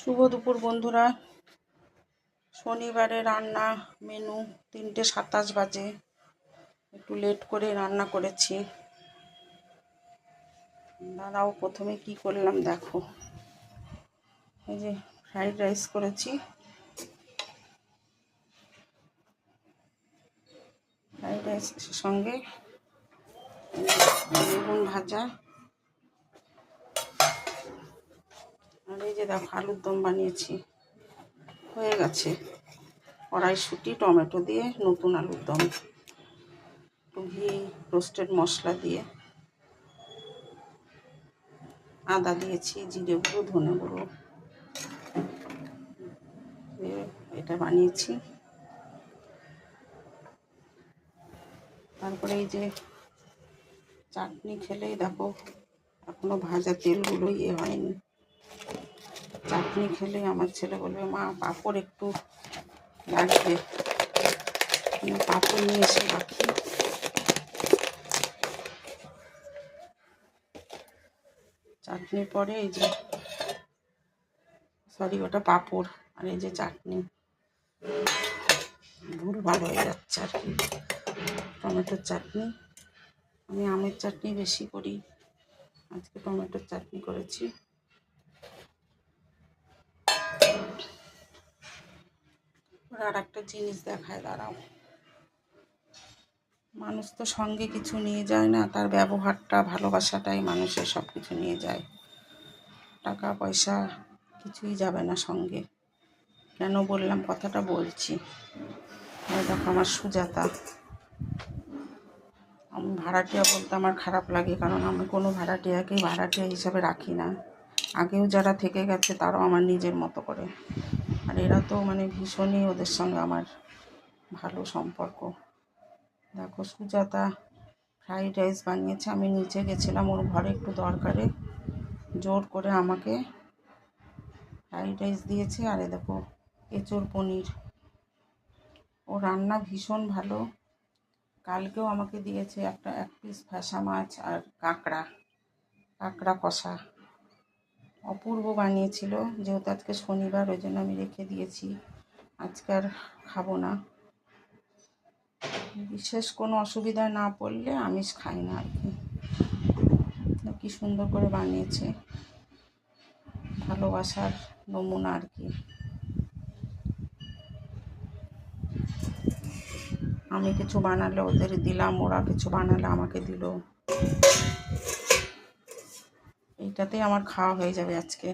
শুভ দুপুর বন্ধুরা। শনিবারে রান্না মেনু 3:27 বাজে, একটু লেট করে রান্না করেছি। দাঁড়াও, প্রথমে কি করলাম দেখো। এই যে ফ্রাইড রাইস করেছি, ফ্রাইড রাইসের সঙ্গে বেগুন ভাজা, আর এই যে দেখো আলুর দম বানিয়েছি, হয়ে গেছে। কড়াইশুঁটি টমেটো দিয়ে নতুন আলুর দম, একটু ঘি রোস্টেড মশলা দিয়ে, আদা দিয়েছি, জিরে গুঁড়ো, ধনে গুঁড়ো, এটা বানিয়েছি। তারপরে এই যে চাটনি খেলেই দেখো এখনো ভাজা তেলগুলো হয়নি। চাটনি খেলে আমার ছেলে বলবে, মা পাঁপড় একটু লাগবে, পাঁপড় নিয়ে এসে রাখি। চাটনি পরে এই যে ওটা পাঁপড়, আর এই যে চাটনি, ভুলভাল হয়ে যাচ্ছে আর কি। টমেটোর চাটনি, আমি আমের চাটনি বেশি করি, আজকে টমেটোর চাটনি করেছি। আর একটা জিনিস দেখায়, দাঁড়াও। মানুষ তো সঙ্গে কিছু নিয়ে যায় না, তার ব্যবহারটা, ভালোবাসাটাই মানুষের সব কিছু নিয়ে যায়। টাকা পয়সা কিছুই যাবে না সঙ্গে। কেন বললাম কথাটা বলছি। দেখো আমার সুজাতা, আমি ভাড়াটিয়া বলতে আমার খারাপ লাগে, কারণ আমি কোনো ভাড়াটিয়াকেই ভাড়াটিয়া হিসাবে রাখি না। আগেও যারা থেকে গেছে তারাও আমার নিজের মতো করে, আর এরা তো ভীষণই, ওদের সঙ্গে আমার ভালো সম্পর্ক। দেখো সুজাতা ফ্রাইড রাইস বানিয়েছে, আমি নিচে গেছিলাম ওর ঘরে একটু দরকারে, জোর করে আমাকে ফ্রাইড রাইস দিয়েছে। আর দেখো এঁচোড় পনির, ও রান্না ভীষণ ভালো। কালকেও আমাকে দিয়েছে এক পিস ফ্যাসা মাছ আর কাঁকড়া কষা, অপূর্ব বানিয়েছিল। যেহেতু আজকে শনিবার, ওই জন্য আমি রেখে দিয়েছি, আজকে আর খাবো না। বিশেষ কোনো অসুবিধা না পড়লে আমিষ খাই না আর কি। কি সুন্দর করে বানিয়েছে, ভালোবাসার নমুনা আর কি। আমি কিছু বানালে ওদের দিলাম, ওরা কিছু বানালে আমাকে দিল, এইটাতেই আমার খাওয়া হয়ে যাবে আজকে।